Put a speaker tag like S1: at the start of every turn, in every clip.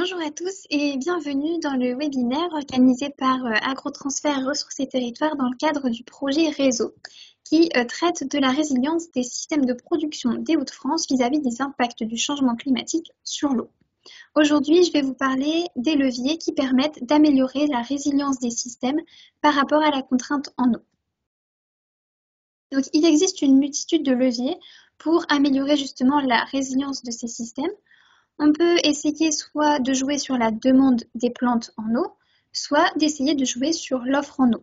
S1: Bonjour à tous et bienvenue dans le webinaire organisé par Agrotransfert Ressources et Territoires dans le cadre du projet Réseau qui traite de la résilience des systèmes de production des Hauts-de-France vis-à-vis des impacts du changement climatique sur l'eau. Aujourd'hui, je vais vous parler des leviers qui permettent d'améliorer la résilience des systèmes par rapport à la contrainte en eau. Donc, il existe une multitude de leviers pour améliorer justement la résilience de ces systèmes. On peut essayer soit de jouer sur la demande des plantes en eau, soit d'essayer de jouer sur l'offre en eau.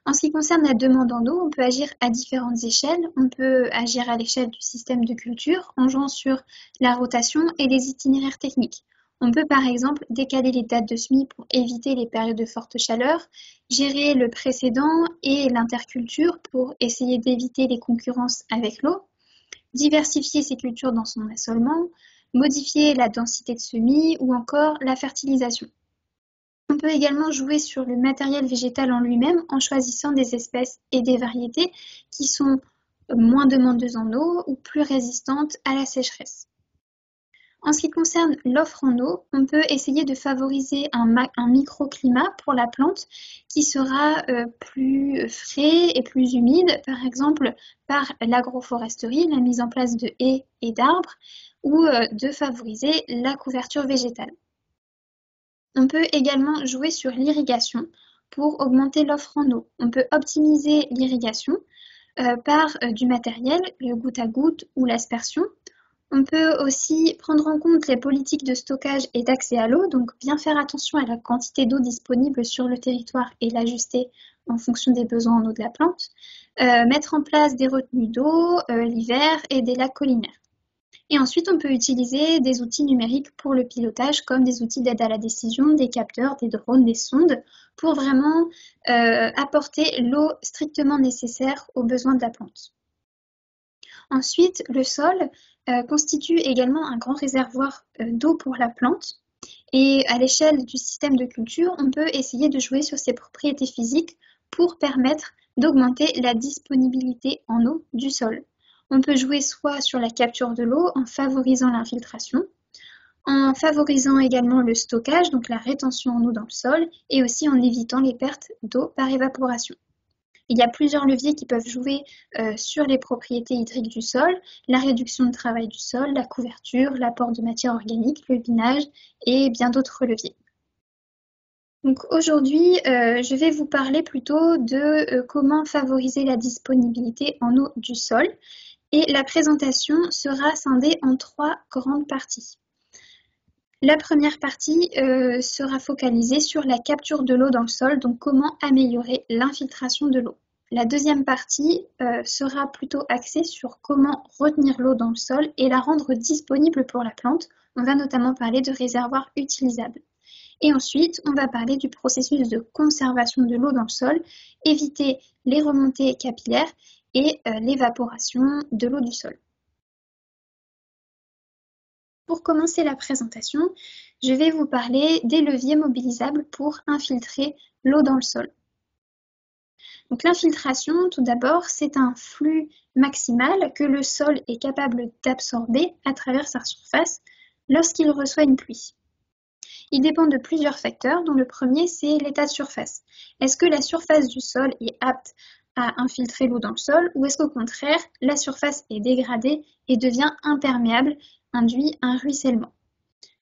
S1: En ce qui concerne la demande en eau, on peut agir à différentes échelles. On peut agir à l'échelle du système de culture en jouant sur la rotation et les itinéraires techniques. On peut par exemple décaler les dates de semis pour éviter les périodes de forte chaleur, gérer le précédent et l'interculture pour essayer d'éviter les concurrences avec l'eau, diversifier ses cultures dans son assolement, modifier la densité de semis ou encore la fertilisation. On peut également jouer sur le matériel végétal en lui-même en choisissant des espèces et des variétés qui sont moins demandeuses en eau ou plus résistantes à la sécheresse. En ce qui concerne l'offre en eau, on peut essayer de favoriser un microclimat pour la plante qui sera plus frais et plus humide, par exemple par l'agroforesterie, la mise en place de haies et d'arbres, ou de favoriser la couverture végétale. On peut également jouer sur l'irrigation pour augmenter l'offre en eau. On peut optimiser l'irrigation par du matériel, le goutte à goutte ou l'aspersion. On peut aussi prendre en compte les politiques de stockage et d'accès à l'eau, donc bien faire attention à la quantité d'eau disponible sur le territoire et l'ajuster en fonction des besoins en eau de la plante. Mettre en place des retenues d'eau l'hiver et des lacs collinaires. Et ensuite, on peut utiliser des outils numériques pour le pilotage, comme des outils d'aide à la décision, des capteurs, des drones, des sondes, pour vraiment apporter l'eau strictement nécessaire aux besoins de la plante. Ensuite, le sol constitue également un grand réservoir d'eau pour la plante. Et à l'échelle du système de culture, on peut essayer de jouer sur ses propriétés physiques pour permettre d'augmenter la disponibilité en eau du sol. On peut jouer soit sur la capture de l'eau en favorisant l'infiltration, en favorisant également le stockage, donc la rétention en eau dans le sol, et aussi en évitant les pertes d'eau par évaporation. Il y a plusieurs leviers qui peuvent jouer sur les propriétés hydriques du sol, la réduction de travail du sol, la couverture, l'apport de matière organique, le binage et bien d'autres leviers. Donc aujourd'hui, je vais vous parler plutôt de comment favoriser la disponibilité en eau du sol. Et la présentation sera scindée en 3 grandes parties. La première partie sera focalisée sur la capture de l'eau dans le sol, donc comment améliorer l'infiltration de l'eau. La deuxième partie sera plutôt axée sur comment retenir l'eau dans le sol et la rendre disponible pour la plante. On va notamment parler de réservoirs utilisables. Et ensuite, on va parler du processus de conservation de l'eau dans le sol, éviter les remontées capillaires et l'évaporation de l'eau du sol. Pour commencer la présentation, je vais vous parler des leviers mobilisables pour infiltrer l'eau dans le sol. Donc l'infiltration, tout d'abord, c'est un flux maximal que le sol est capable d'absorber à travers sa surface lorsqu'il reçoit une pluie. Il dépend de plusieurs facteurs, dont le premier, c'est l'état de surface. Est-ce que la surface du sol est apte à infiltrer l'eau dans le sol ou est-ce qu'au contraire, la surface est dégradée et devient imperméable, induit un ruissellement.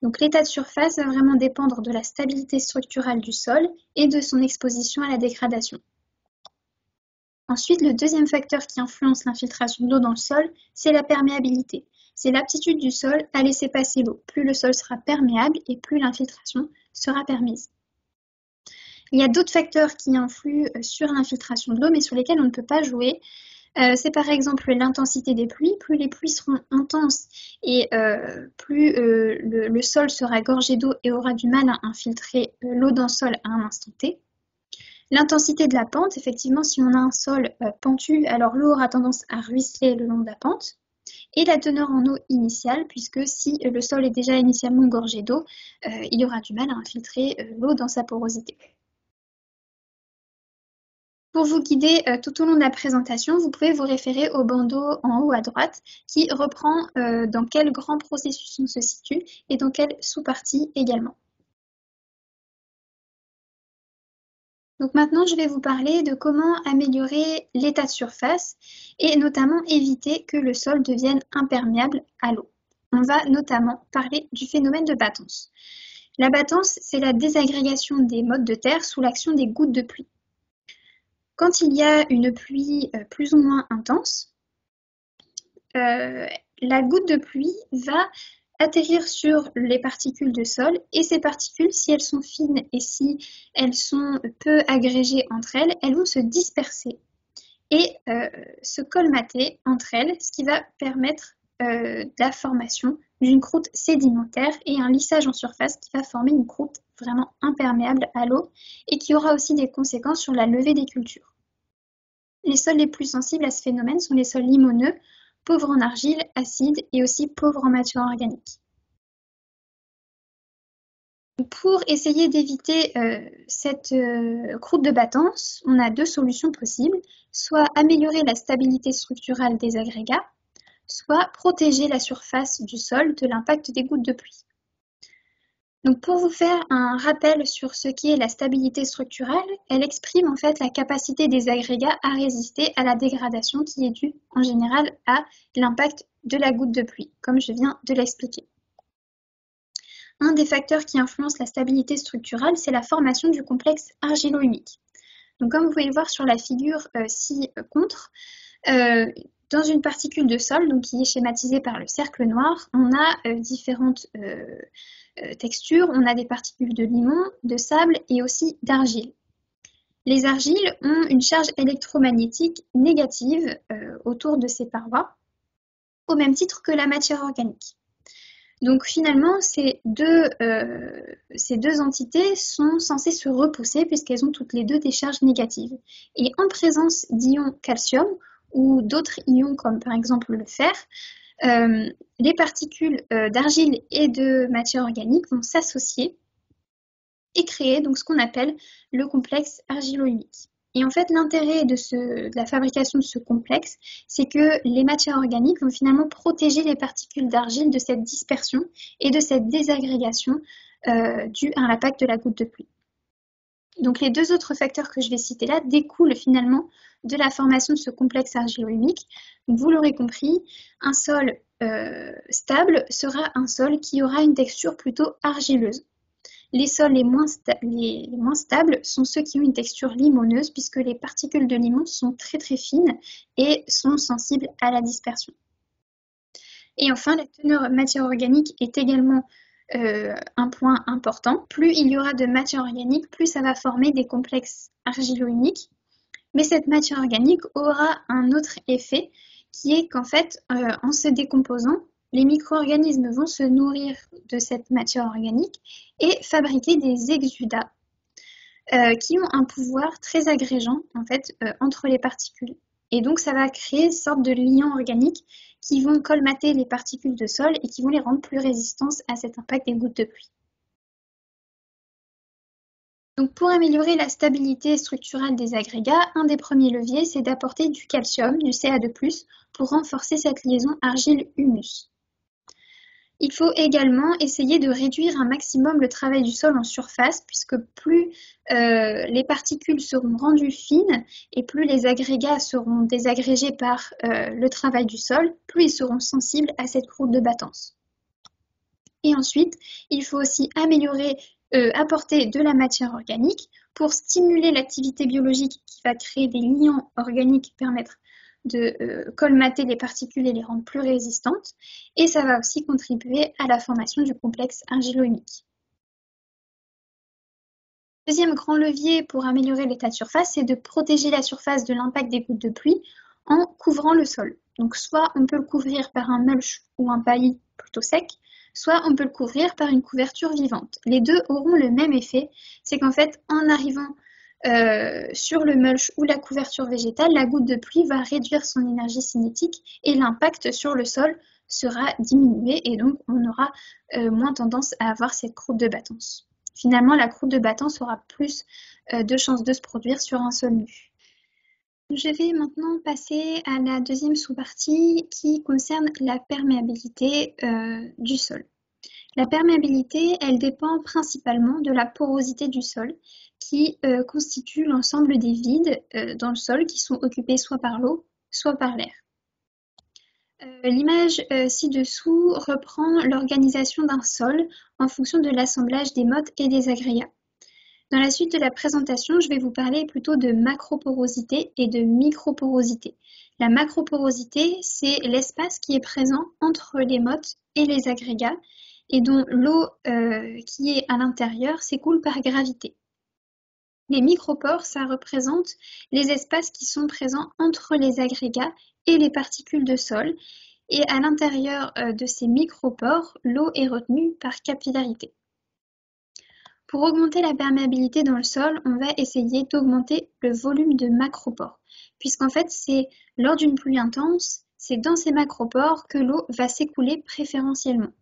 S1: Donc l'état de surface va vraiment dépendre de la stabilité structurale du sol et de son exposition à la dégradation. Ensuite, le deuxième facteur qui influence l'infiltration d'eau dans le sol, c'est la perméabilité. C'est l'aptitude du sol à laisser passer l'eau. Plus le sol sera perméable et plus l'infiltration sera permise. Il y a d'autres facteurs qui influent sur l'infiltration de l'eau, mais sur lesquels on ne peut pas jouer. C'est par exemple l'intensité des pluies. Plus les pluies seront intenses et plus le sol sera gorgé d'eau et aura du mal à infiltrer l'eau dans le sol à un instant T. L'intensité de la pente, effectivement, si on a un sol pentu, alors l'eau aura tendance à ruisseler le long de la pente. Et la teneur en eau initiale, puisque si le sol est déjà initialement gorgé d'eau, il aura du mal à infiltrer l'eau dans sa porosité. Pour vous guider tout au long de la présentation, vous pouvez vous référer au bandeau en haut à droite qui reprend dans quel grand processus on se situe et dans quelle sous-partie également. Donc maintenant, je vais vous parler de comment améliorer l'état de surface et notamment éviter que le sol devienne imperméable à l'eau. On va notamment parler du phénomène de battance. La battance, c'est la désagrégation des mottes de terre sous l'action des gouttes de pluie. Quand il y a une pluie plus ou moins intense, la goutte de pluie va atterrir sur les particules de sol et ces particules, si elles sont fines et si elles sont peu agrégées entre elles, elles vont se disperser et se colmater entre elles, ce qui va permettre la formation d'une croûte sédimentaire et un lissage en surface qui va former une croûte vraiment imperméable à l'eau et qui aura aussi des conséquences sur la levée des cultures. Les sols les plus sensibles à ce phénomène sont les sols limoneux, pauvres en argile, acides et aussi pauvres en matière organique. Pour essayer d'éviter cette croûte de battance, on a deux solutions possibles, soit améliorer la stabilité structurale des agrégats, soit protéger la surface du sol de l'impact des gouttes de pluie. Donc pour vous faire un rappel sur ce qu'est la stabilité structurelle, elle exprime en fait la capacité des agrégats à résister à la dégradation qui est due en général à l'impact de la goutte de pluie, comme je viens de l'expliquer. Un des facteurs qui influence la stabilité structurelle, c'est la formation du complexe argilo-humique. Donc comme vous pouvez le voir sur la figure ci-contre, dans une particule de sol, donc qui est schématisée par le cercle noir, on a différentes textures. On a des particules de limon, de sable et aussi d'argile. Les argiles ont une charge électromagnétique négative autour de ces parois, au même titre que la matière organique. Donc finalement, ces deux entités sont censées se repousser puisqu'elles ont toutes les deux des charges négatives. Et en présence d'ions calcium ou d'autres ions comme par exemple le fer, les particules d'argile et de matière organique vont s'associer et créer donc ce qu'on appelle le complexe argilo-humique. Et en fait, l'intérêt de la fabrication de ce complexe, c'est que les matières organiques vont finalement protéger les particules d'argile de cette dispersion et de cette désagrégation due à l'impact de la goutte de pluie. Donc les deux autres facteurs que je vais citer là découlent finalement de la formation de ce complexe argilo-humique. Donc vous l'aurez compris, un sol stable sera un sol qui aura une texture plutôt argileuse. Les sols les moins stables sont ceux qui ont une texture limoneuse puisque les particules de limon sont très très fines et sont sensibles à la dispersion. Et enfin, la teneur matière organique est également un point important. Plus il y aura de matière organique, plus ça va former des complexes argilo-humiques. Mais cette matière organique aura un autre effet qui est qu'en fait, en se décomposant, les micro-organismes vont se nourrir de cette matière organique et fabriquer des exudats qui ont un pouvoir très agrégeant en fait, entre les particules. Et donc ça va créer une sorte de liants organiques qui vont colmater les particules de sol et qui vont les rendre plus résistantes à cet impact des gouttes de pluie. Donc pour améliorer la stabilité structurelle des agrégats, un des premiers leviers, c'est d'apporter du calcium, du Ca2+, pour renforcer cette liaison argile-humus. Il faut également essayer de réduire un maximum le travail du sol en surface, puisque plus les particules seront rendues fines et plus les agrégats seront désagrégés par le travail du sol, plus ils seront sensibles à cette croûte de battance. Et ensuite, il faut aussi apporter de la matière organique pour stimuler l'activité biologique qui va créer des liants organiques qui permettent de colmater les particules et les rendre plus résistantes. Et ça va aussi contribuer à la formation du complexe argilo-humique. Deuxième grand levier pour améliorer l'état de surface, c'est de protéger la surface de l'impact des gouttes de pluie en couvrant le sol. Donc soit on peut le couvrir par un mulch ou un paillis plutôt sec, soit on peut le couvrir par une couverture vivante. Les deux auront le même effet, c'est qu'en fait, en arrivant sur le mulch ou la couverture végétale, la goutte de pluie va réduire son énergie cinétique et l'impact sur le sol sera diminué et donc on aura moins tendance à avoir cette croûte de battance. Finalement, la croûte de battance aura plus de chances de se produire sur un sol nu. Je vais maintenant passer à la deuxième sous-partie qui concerne la perméabilité du sol. La perméabilité, elle dépend principalement de la porosité du sol, qui constitue l'ensemble des vides dans le sol qui sont occupés soit par l'eau, soit par l'air. L'image ci-dessous reprend l'organisation d'un sol en fonction de l'assemblage des mottes et des agrégats. Dans la suite de la présentation, je vais vous parler plutôt de macroporosité et de microporosité. La macroporosité, c'est l'espace qui est présent entre les mottes et les agrégats et dont l'eau qui est à l'intérieur s'écoule par gravité. Les micropores, ça représente les espaces qui sont présents entre les agrégats et les particules de sol. Et à l'intérieur de ces micropores, l'eau est retenue par capillarité. Pour augmenter la perméabilité dans le sol, on va essayer d'augmenter le volume de macropores, puisqu'en fait, c'est lors d'une pluie intense, c'est dans ces macropores que l'eau va s'écouler préférentiellement.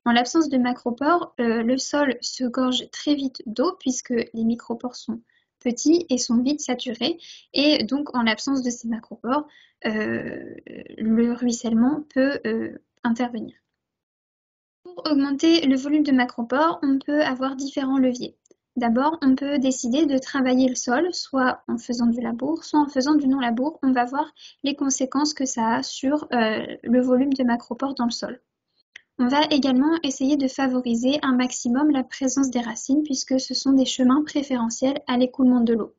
S1: En l'absence de macropores, le sol se gorge très vite d'eau, puisque les micropores sont petits et sont vite saturés, et donc en l'absence de ces macropores, le ruissellement peut intervenir. Pour augmenter le volume de macropores, on peut avoir différents leviers. D'abord, on peut décider de travailler le sol, soit en faisant du labour, soit en faisant du non-labour. On va voir les conséquences que ça a sur le volume de macropores dans le sol. On va également essayer de favoriser un maximum la présence des racines puisque ce sont des chemins préférentiels à l'écoulement de l'eau.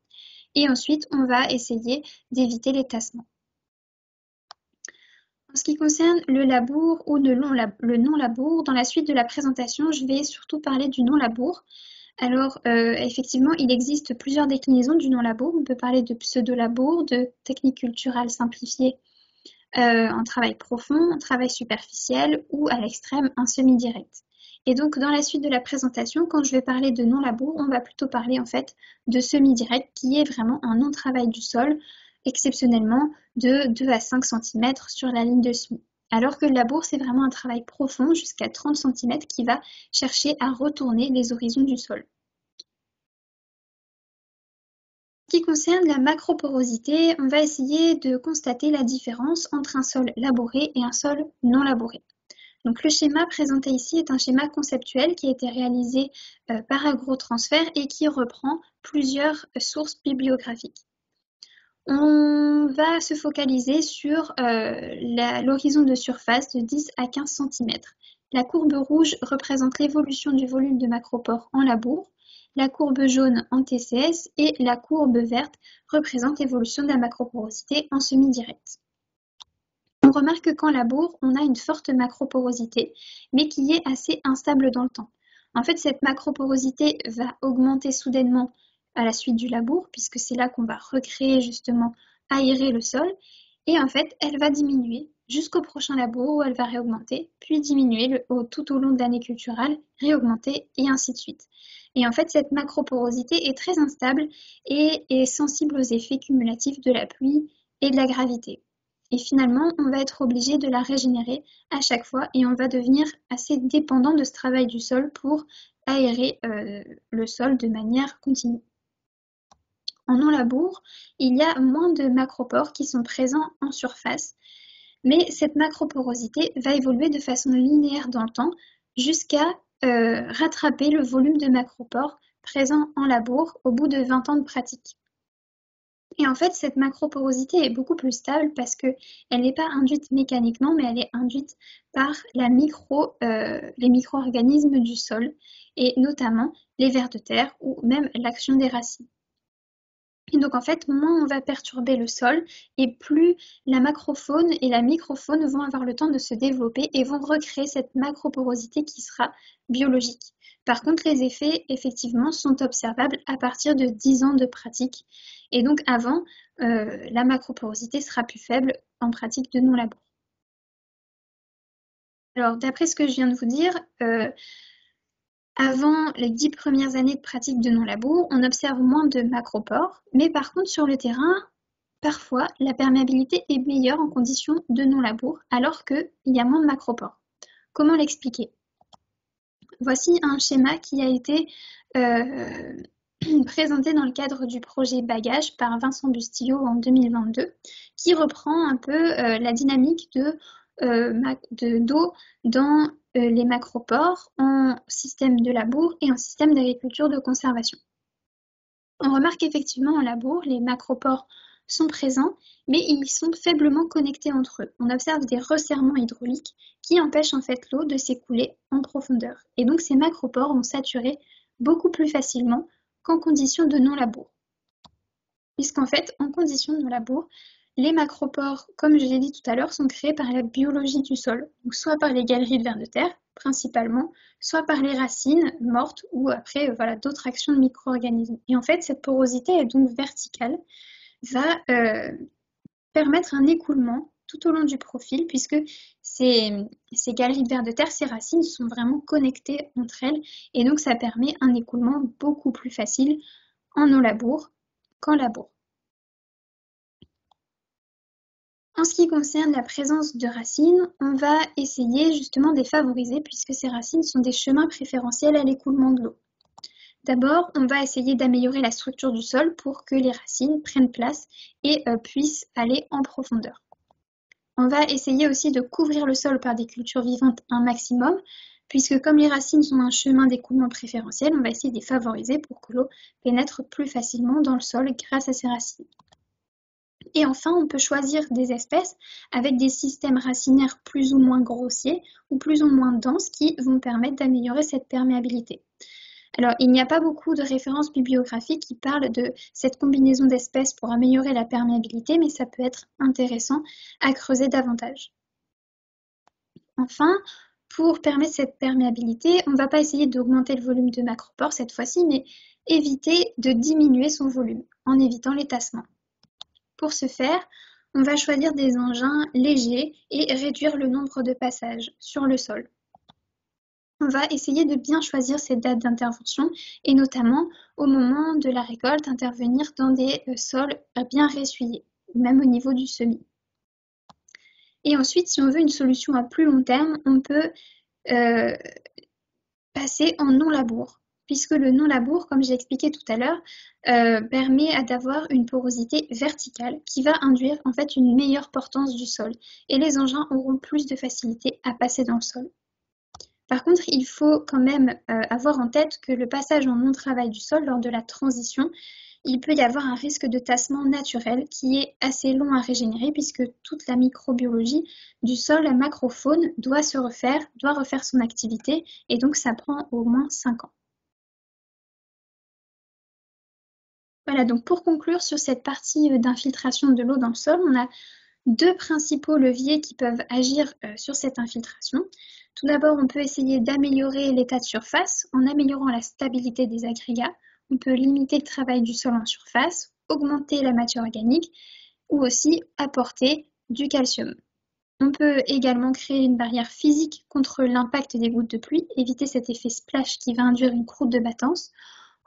S1: Et ensuite, on va essayer d'éviter les tassements. En ce qui concerne le labour ou le non-labour, dans la suite de la présentation, je vais surtout parler du non-labour. Alors, effectivement, il existe plusieurs déclinaisons du non-labour. On peut parler de pseudo-labour, de technique culturale simplifiée en travail profond, en travail superficiel ou à l'extrême, un semi-direct. Et donc, dans la suite de la présentation, quand je vais parler de non-labour, on va plutôt parler en fait de semi-direct qui est vraiment un non-travail du sol, exceptionnellement de 2 à 5 cm sur la ligne de semis. Alors que le labour, c'est vraiment un travail profond jusqu'à 30 cm qui va chercher à retourner les horizons du sol. En ce qui concerne la macroporosité, on va essayer de constater la différence entre un sol labouré et un sol non labouré. Donc le schéma présenté ici est un schéma conceptuel qui a été réalisé par Agrotransfert et qui reprend plusieurs sources bibliographiques. On va se focaliser sur l'horizon de surface de 10 à 15 cm. La courbe rouge représente l'évolution du volume de macropores en labour. La courbe jaune en TCS et la courbe verte représente l'évolution de la macroporosité en semi-direct. On remarque qu'en labour, on a une forte macroporosité, mais qui est assez instable dans le temps. En fait, cette macroporosité va augmenter soudainement à la suite du labour, puisque c'est là qu'on va recréer justement, aérer le sol, et en fait, elle va diminuer jusqu'au prochain labour où elle va réaugmenter, puis diminuer tout au long de l'année culturale, réaugmenter, et ainsi de suite. Et en fait, cette macroporosité est très instable et est sensible aux effets cumulatifs de la pluie et de la gravité. Et finalement, on va être obligé de la régénérer à chaque fois et on va devenir assez dépendant de ce travail du sol pour aérer le sol de manière continue. En non-labour, il y a moins de macropores qui sont présents en surface, mais cette macroporosité va évoluer de façon linéaire dans le temps jusqu'à rattraper le volume de macropores présents en labour au bout de 20 ans de pratique. Et en fait, cette macroporosité est beaucoup plus stable parce qu'elle n'est pas induite mécaniquement, mais elle est induite par les micro-organismes du sol, et notamment les vers de terre ou même l'action des racines. Et donc en fait, moins on va perturber le sol et plus la macrofaune et la microfaune vont avoir le temps de se développer et vont recréer cette macroporosité qui sera biologique. Par contre, les effets, effectivement, sont observables à partir de 10 ans de pratique. Et donc avant, la macroporosité sera plus faible en pratique de non-labour. Alors, d'après ce que je viens de vous dire, avant les 10 premières années de pratique de non-labour, on observe moins de macropores, mais par contre sur le terrain, parfois la perméabilité est meilleure en conditions de non-labour, alors qu'il y a moins de macropores. Comment l'expliquer? Voici un schéma qui a été présenté dans le cadre du projet Bagage par Vincent Bustillo en 2022, qui reprend un peu la dynamique d'eau dans les macropores en système de labour et en système d'agriculture de conservation. On remarque effectivement en labour, les macropores sont présents, mais ils sont faiblement connectés entre eux. On observe des resserrements hydrauliques qui empêchent en fait l'eau de s'écouler en profondeur. Et donc ces macropores vont saturer beaucoup plus facilement qu'en conditions de non-labour. Puisqu'en fait, en conditions de non-labour, les macropores, comme je l'ai dit tout à l'heure, sont créés par la biologie du sol, donc soit par les galeries de vers de terre, principalement, soit par les racines mortes ou après d'autres actions de micro-organismes. Et en fait, cette porosité est donc verticale, va permettre un écoulement tout au long du profil, puisque ces galeries de vers de terre, ces racines sont vraiment connectées entre elles, et donc ça permet un écoulement beaucoup plus facile en non-labour qu'en labour. En ce qui concerne la présence de racines, on va essayer justement de les favoriser puisque ces racines sont des chemins préférentiels à l'écoulement de l'eau. D'abord, on va essayer d'améliorer la structure du sol pour que les racines prennent place et puissent aller en profondeur. On va essayer aussi de couvrir le sol par des cultures vivantes un maximum, puisque comme les racines sont un chemin d'écoulement préférentiel, on va essayer de les favoriser pour que l'eau pénètre plus facilement dans le sol grâce à ces racines. Et enfin, on peut choisir des espèces avec des systèmes racinaires plus ou moins grossiers ou plus ou moins denses qui vont permettre d'améliorer cette perméabilité. Alors, il n'y a pas beaucoup de références bibliographiques qui parlent de cette combinaison d'espèces pour améliorer la perméabilité, mais ça peut être intéressant à creuser davantage. Enfin, pour permettre cette perméabilité, on ne va pas essayer d'augmenter le volume de macropore cette fois-ci, mais éviter de diminuer son volume en évitant les tassements. Pour ce faire, on va choisir des engins légers et réduire le nombre de passages sur le sol. On va essayer de bien choisir ces dates d'intervention et notamment au moment de la récolte, intervenir dans des sols bien ressuyés, même au niveau du semis. Et ensuite, si on veut une solution à plus long terme, on peut passer en non-labour, puisque le non-labour, comme j'ai expliqué tout à l'heure, permet d'avoir une porosité verticale qui va induire en fait une meilleure portance du sol et les engins auront plus de facilité à passer dans le sol. Par contre, il faut quand même avoir en tête que le passage en non-travail du sol lors de la transition, il peut y avoir un risque de tassement naturel qui est assez long à régénérer puisque toute la microbiologie du sol, la macrofaune, doit refaire son activité et donc ça prend au moins 5 ans. Voilà, donc pour conclure sur cette partie d'infiltration de l'eau dans le sol, on a deux principaux leviers qui peuvent agir sur cette infiltration. Tout d'abord, on peut essayer d'améliorer l'état de surface en améliorant la stabilité des agrégats. On peut limiter le travail du sol en surface, augmenter la matière organique ou aussi apporter du calcium. On peut également créer une barrière physique contre l'impact des gouttes de pluie, éviter cet effet splash qui va induire une croûte de battance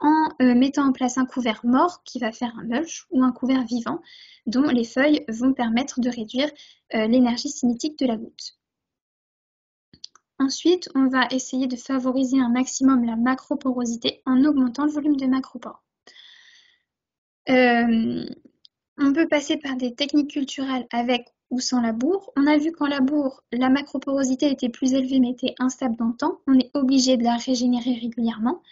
S1: en mettant en place un couvert mort qui va faire un mulch ou un couvert vivant dont les feuilles vont permettre de réduire l'énergie cinétique de la goutte. Ensuite, on va essayer de favoriser un maximum la macroporosité en augmentant le volume de macropores. On peut passer par des techniques culturales avec ou sans labour. On a vu qu'en labour, la macroporosité était plus élevée mais était instable dans le temps. On est obligé de la régénérer régulièrement.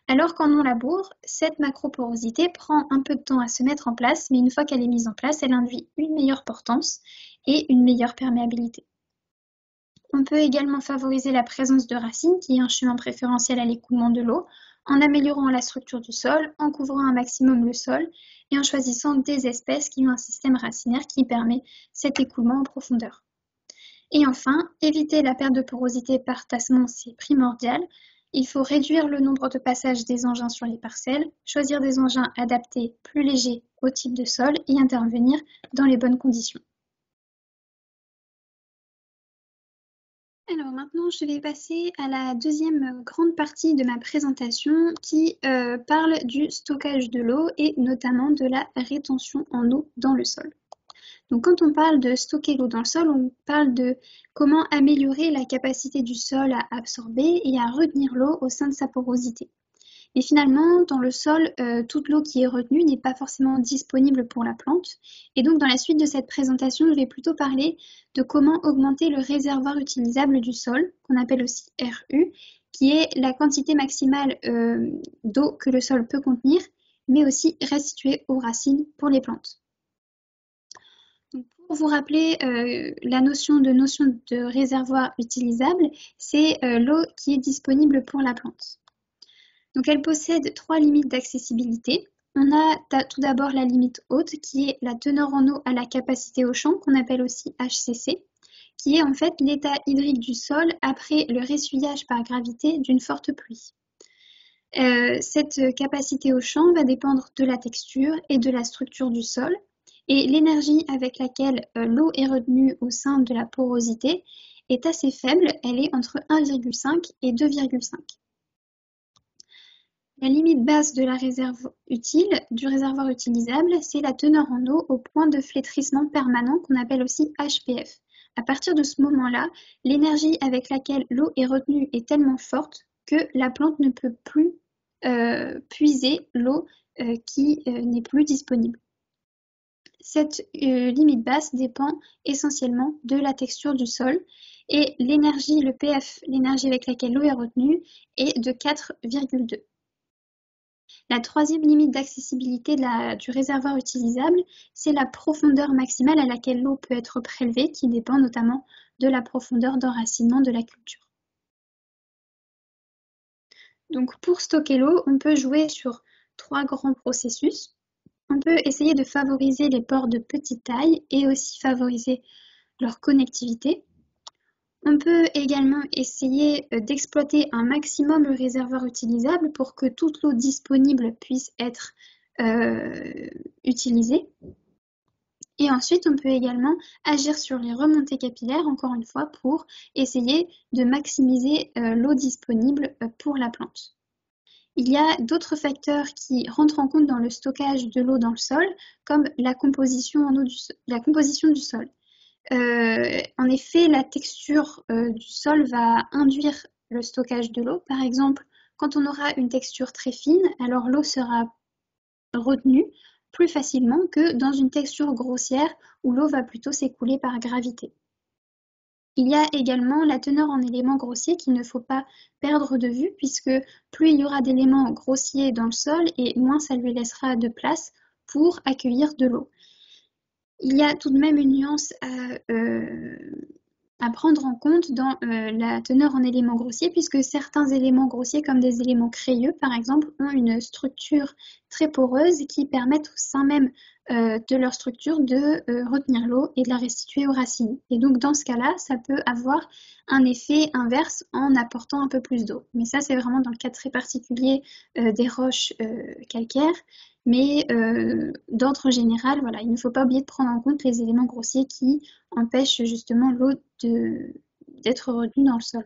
S1: Alors qu'en non-labour, cette macroporosité prend un peu de temps à se mettre en place, mais une fois qu'elle est mise en place, elle induit une meilleure portance et une meilleure perméabilité. On peut également favoriser la présence de racines, qui est un chemin préférentiel à l'écoulement de l'eau, en améliorant la structure du sol, en couvrant un maximum le sol et en choisissant des espèces qui ont un système racinaire qui permet cet écoulement en profondeur. Et enfin, éviter la perte de porosité par tassement, c'est primordial. Il faut réduire le nombre de passages des engins sur les parcelles, choisir des engins adaptés plus légers au type de sol et intervenir dans les bonnes conditions. Alors maintenant, je vais passer à la deuxième grande partie de ma présentation qui parle du stockage de l'eau et notamment de la rétention en eau dans le sol. Donc quand on parle de stocker l'eau dans le sol, on parle de comment améliorer la capacité du sol à absorber et à retenir l'eau au sein de sa porosité. Et finalement, dans le sol, toute l'eau qui est retenue n'est pas forcément disponible pour la plante. Et donc, dans la suite de cette présentation, je vais plutôt parler de comment augmenter le réservoir utilisable du sol, qu'on appelle aussi RU, qui est la quantité maximale d'eau que le sol peut contenir, mais aussi restituer aux racines pour les plantes. Donc, pour vous rappeler la notion de réservoir utilisable, c'est l'eau qui est disponible pour la plante. Donc elle possède 3 limites d'accessibilité. On a tout d'abord la limite haute qui est la teneur en eau à la capacité au champ, qu'on appelle aussi HCC, qui est en fait l'état hydrique du sol après le ressuyage par gravité d'une forte pluie. Cette capacité au champ va dépendre de la texture et de la structure du sol, et l'énergie avec laquelle l'eau est retenue au sein de la porosité est assez faible, elle est entre 1,5 et 2,5. La limite basse de la réserve du réservoir utilisable, c'est la teneur en eau au point de flétrissement permanent qu'on appelle aussi HPF. À partir de ce moment-là, l'énergie avec laquelle l'eau est retenue est tellement forte que la plante ne peut plus puiser l'eau qui n'est plus disponible. Cette limite basse dépend essentiellement de la texture du sol et l'énergie, le PF, l'énergie avec laquelle l'eau est retenue, est de 4,2. La troisième limite d'accessibilité du réservoir utilisable, c'est la profondeur maximale à laquelle l'eau peut être prélevée, qui dépend notamment de la profondeur d'enracinement de la culture. Donc pour stocker l'eau, on peut jouer sur 3 grands processus. On peut essayer de favoriser les pores de petite taille et aussi favoriser leur connectivité. On peut également essayer d'exploiter un maximum le réservoir utilisable pour que toute l'eau disponible puisse être utilisée. Et ensuite, on peut également agir sur les remontées capillaires, encore une fois, pour essayer de maximiser l'eau disponible pour la plante. Il y a d'autres facteurs qui rentrent en compte dans le stockage de l'eau dans le sol, comme la composition du sol. En effet, la texture du sol va induire le stockage de l'eau. Par exemple, quand on aura une texture très fine, alors l'eau sera retenue plus facilement que dans une texture grossière où l'eau va plutôt s'écouler par gravité. Il y a également la teneur en éléments grossiers qu'il ne faut pas perdre de vue puisque plus il y aura d'éléments grossiers dans le sol et moins ça lui laissera de place pour accueillir de l'eau. Il y a tout de même une nuance à prendre en compte dans la teneur en éléments grossiers, puisque certains éléments grossiers, comme des éléments crayeux par exemple, ont une structure très poreuse qui permettent au sein même de leur structure de retenir l'eau et de la restituer aux racines. Et donc dans ce cas-là, ça peut avoir un effet inverse en apportant un peu plus d'eau. Mais ça, c'est vraiment dans le cas très particulier des roches calcaires. Mais d'ordre général, voilà, il ne faut pas oublier de prendre en compte les éléments grossiers qui empêchent justement l'eau d'être retenue dans le sol.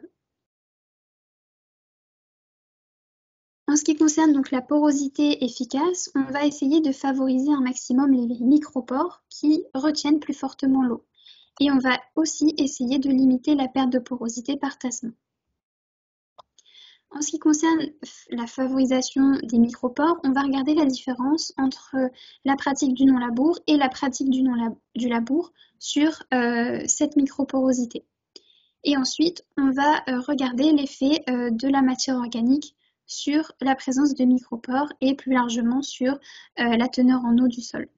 S1: En ce qui concerne donc la porosité efficace, on va essayer de favoriser un maximum les micropores qui retiennent plus fortement l'eau. Et on va aussi essayer de limiter la perte de porosité par tassement. En ce qui concerne la favorisation des micropores, on va regarder la différence entre la pratique du non-labour et la pratique du labour sur cette microporosité. Et ensuite, on va regarder l'effet de la matière organique sur la présence de micropores et plus largement sur la teneur en eau du sol.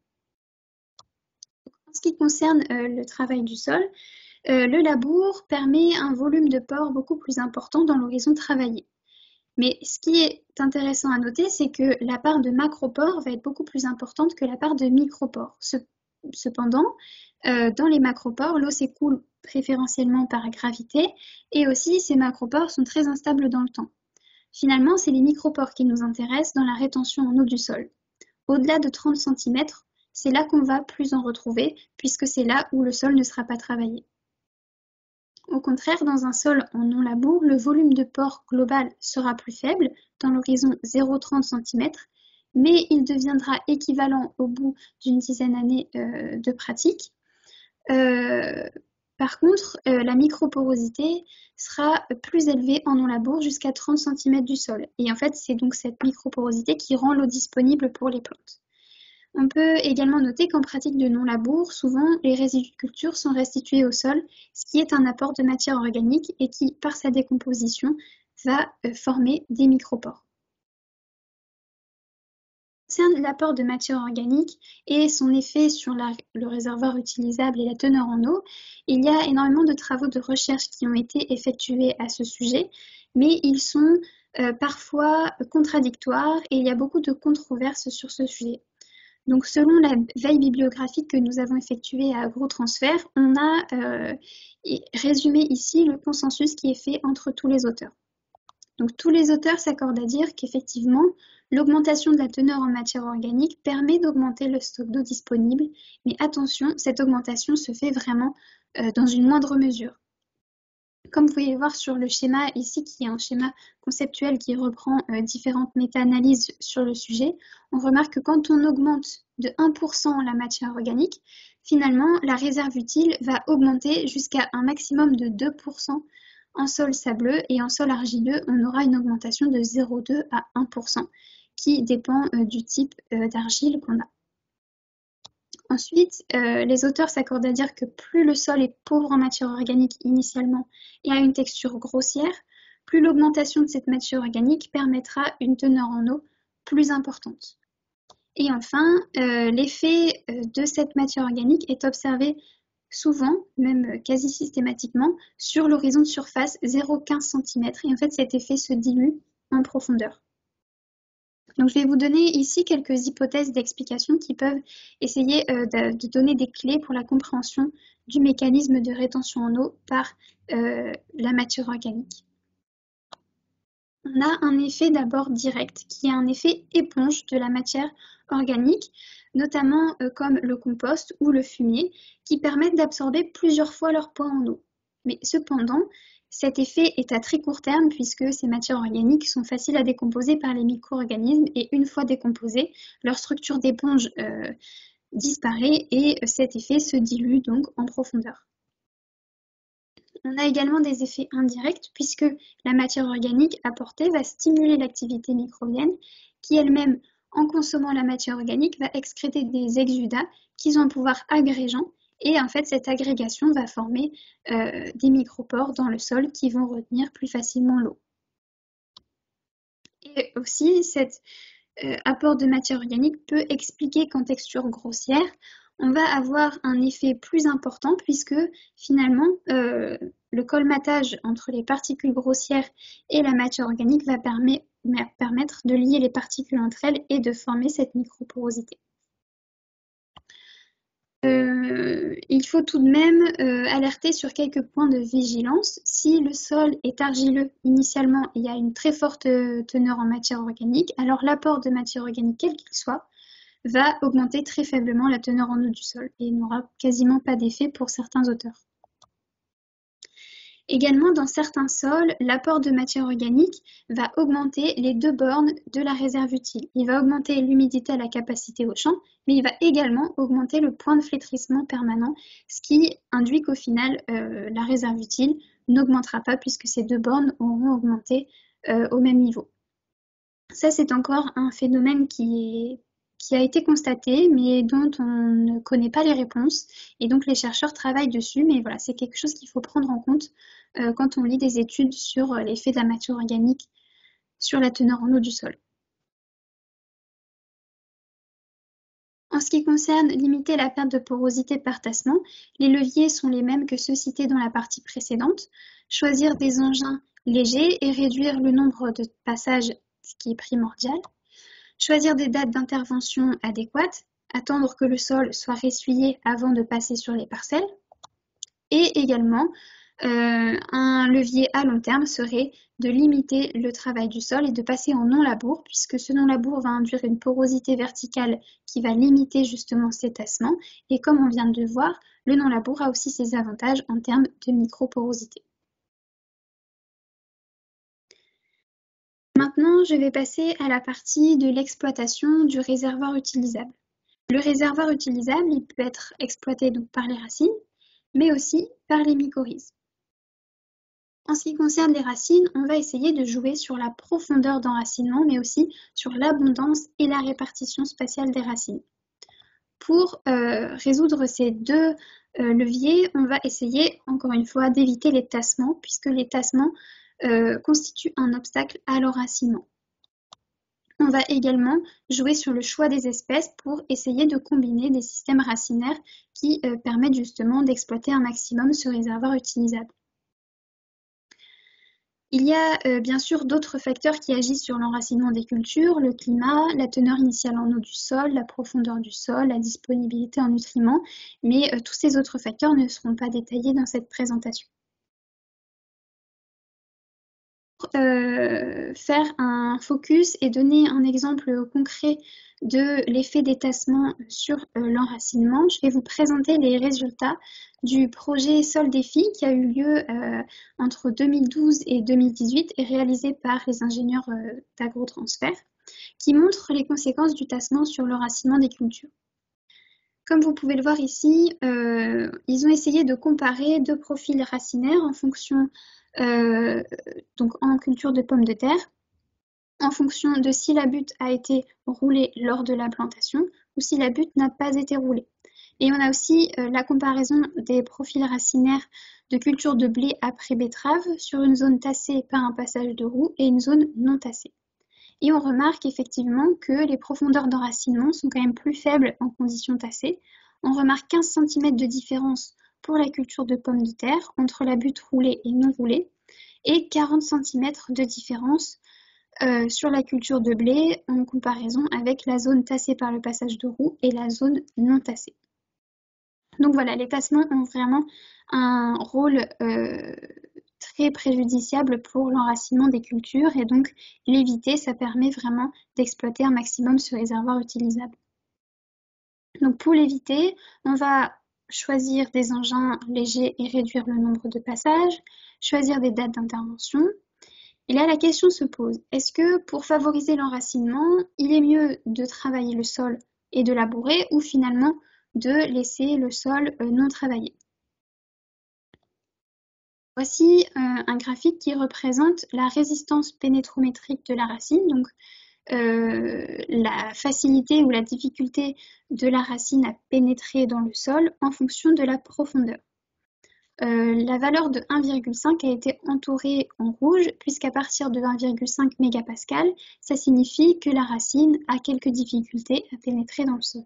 S1: En ce qui concerne le travail du sol, le labour permet un volume de pores beaucoup plus important dans l'horizon travaillé. Mais ce qui est intéressant à noter, c'est que la part de macropores va être beaucoup plus importante que la part de micropores. Cependant, dans les macropores, l'eau s'écoule préférentiellement par gravité et aussi ces macropores sont très instables dans le temps. Finalement, c'est les micropores qui nous intéressent dans la rétention en eau du sol. Au-delà de 30 cm, c'est là qu'on va plus en retrouver puisque c'est là où le sol ne sera pas travaillé. Au contraire, dans un sol en non-labour, le volume de pores global sera plus faible, dans l'horizon 0,30 cm, mais il deviendra équivalent au bout d'une dizaine d'années de pratique. Par contre, la microporosité sera plus élevée en non-labour jusqu'à 30 cm du sol. Et en fait, c'est donc cette microporosité qui rend l'eau disponible pour les plantes. On peut également noter qu'en pratique de non-labour, souvent les résidus de culture sont restitués au sol, ce qui est un apport de matière organique et qui, par sa décomposition, va former des micropores. Concerne l'apport de matière organique et son effet sur le réservoir utilisable et la teneur en eau, il y a énormément de travaux de recherche qui ont été effectués à ce sujet, mais ils sont parfois contradictoires et il y a beaucoup de controverses sur ce sujet. Donc, selon la veille bibliographique que nous avons effectuée à AgroTransfert, on a résumé ici le consensus qui est fait entre tous les auteurs. Donc, tous les auteurs s'accordent à dire qu'effectivement, l'augmentation de la teneur en matière organique permet d'augmenter le stock d'eau disponible, mais attention, cette augmentation se fait vraiment dans une moindre mesure. Comme vous pouvez le voir sur le schéma ici, qui est un schéma conceptuel qui reprend différentes méta-analyses sur le sujet, on remarque que quand on augmente de 1% la matière organique, finalement, la réserve utile va augmenter jusqu'à un maximum de 2% en sol sableux, et en sol argileux, on aura une augmentation de 0,2 à 1%, qui dépend du type d'argile qu'on a. Ensuite, les auteurs s'accordent à dire que plus le sol est pauvre en matière organique initialement et a une texture grossière, plus l'augmentation de cette matière organique permettra une teneur en eau plus importante. Et enfin, l'effet de cette matière organique est observé souvent, même quasi systématiquement, sur l'horizon de surface 0,15 cm, et en fait cet effet se dilue en profondeur. Donc, je vais vous donner ici quelques hypothèses d'explication qui peuvent essayer de donner des clés pour la compréhension du mécanisme de rétention en eau par la matière organique. On a un effet d'abord direct qui est un effet éponge de la matière organique, notamment comme le compost ou le fumier, qui permettent d'absorber plusieurs fois leur poids en eau. Mais cependant, cet effet est à très court terme puisque ces matières organiques sont faciles à décomposer par les micro-organismes et une fois décomposées, leur structure d'éponge disparaît et cet effet se dilue donc en profondeur. On a également des effets indirects puisque la matière organique apportée va stimuler l'activité microbienne qui elle-même, en consommant la matière organique, va excréter des exudats qui ont un pouvoir agrégeant et en fait cette agrégation va former des micropores dans le sol qui vont retenir plus facilement l'eau. Et aussi cet apport de matière organique peut expliquer qu'en texture grossière, on va avoir un effet plus important puisque finalement le colmatage entre les particules grossières et la matière organique va permettre de lier les particules entre elles et de former cette microporosité. Il faut tout de même alerter sur quelques points de vigilance. Si le sol est argileux initialement et il y a une très forte teneur en matière organique, alors l'apport de matière organique, quel qu'il soit, va augmenter très faiblement la teneur en eau du sol et n'aura quasiment pas d'effet pour certains auteurs. Également, dans certains sols, l'apport de matière organique va augmenter les deux bornes de la réserve utile. Il va augmenter l'humidité à la capacité au champ, mais il va également augmenter le point de flétrissement permanent, ce qui induit qu'au final, la réserve utile n'augmentera pas puisque ces deux bornes auront augmenté au même niveau. Ça, c'est encore un phénomène qui a été constaté, mais dont on ne connaît pas les réponses. Et donc, les chercheurs travaillent dessus, mais voilà, c'est quelque chose qu'il faut prendre en compte quand on lit des études sur l'effet de la matière organique sur la teneur en eau du sol. En ce qui concerne limiter la perte de porosité par tassement, les leviers sont les mêmes que ceux cités dans la partie précédente. Choisir des engins légers et réduire le nombre de passages, ce qui est primordial. Choisir des dates d'intervention adéquates, attendre que le sol soit ressuyé avant de passer sur les parcelles. Et également, un levier à long terme serait de limiter le travail du sol et de passer en non-labour, puisque ce non-labour va induire une porosité verticale qui va limiter justement ces tassements. Et comme on vient de le voir, le non-labour a aussi ses avantages en termes de microporosité. Maintenant, je vais passer à la partie de l'exploitation du réservoir utilisable. Le réservoir utilisable, il peut être exploité donc par les racines, mais aussi par les mycorhizes. En ce qui concerne les racines, on va essayer de jouer sur la profondeur d'enracinement, mais aussi sur l'abondance et la répartition spatiale des racines. Pour résoudre ces deux leviers, on va essayer, encore une fois, d'éviter les tassements, puisque les tassements constituent un obstacle à l'enracinement. On va également jouer sur le choix des espèces pour essayer de combiner des systèmes racinaires qui permettent justement d'exploiter un maximum ce réservoir utilisable. Il y a bien sûr d'autres facteurs qui agissent sur l'enracinement des cultures, le climat, la teneur initiale en eau du sol, la profondeur du sol, la disponibilité en nutriments, mais tous ces autres facteurs ne seront pas détaillés dans cette présentation. Pour faire un focus et donner un exemple concret de l'effet des tassements sur l'enracinement, je vais vous présenter les résultats du projet Sol Défi qui a eu lieu entre 2012 et 2018 et réalisé par les ingénieurs d'Agrotransfert, qui montre les conséquences du tassement sur l'enracinement des cultures. Comme vous pouvez le voir ici, ils ont essayé de comparer deux profils racinaires en fonction, donc en culture de pommes de terre, en fonction de si la butte a été roulée lors de la plantation ou si la butte n'a pas été roulée. Et on a aussi la comparaison des profils racinaires de culture de blé après betterave sur une zone tassée par un passage de roue et une zone non tassée. Et on remarque effectivement que les profondeurs d'enracinement sont quand même plus faibles en conditions tassées. On remarque 15 cm de différence pour la culture de pommes de terre entre la butte roulée et non roulée et 40 cm de différence sur la culture de blé en comparaison avec la zone tassée par le passage de roue et la zone non tassée. Donc voilà, les tassements ont vraiment un rôle très préjudiciable pour l'enracinement des cultures et donc l'éviter, ça permet vraiment d'exploiter un maximum ce réservoir utilisable. Donc pour l'éviter, on va choisir des engins légers et réduire le nombre de passages, choisir des dates d'intervention. Et là, la question se pose, est-ce que pour favoriser l'enracinement, il est mieux de travailler le sol et de labourer ou finalement de laisser le sol non travaillé? Voici un graphique qui représente la résistance pénétrométrique de la racine, donc la facilité ou la difficulté de la racine à pénétrer dans le sol en fonction de la profondeur. La valeur de 1,5 a été entourée en rouge puisqu'à partir de 1,5 mégapascal, ça signifie que la racine a quelques difficultés à pénétrer dans le sol.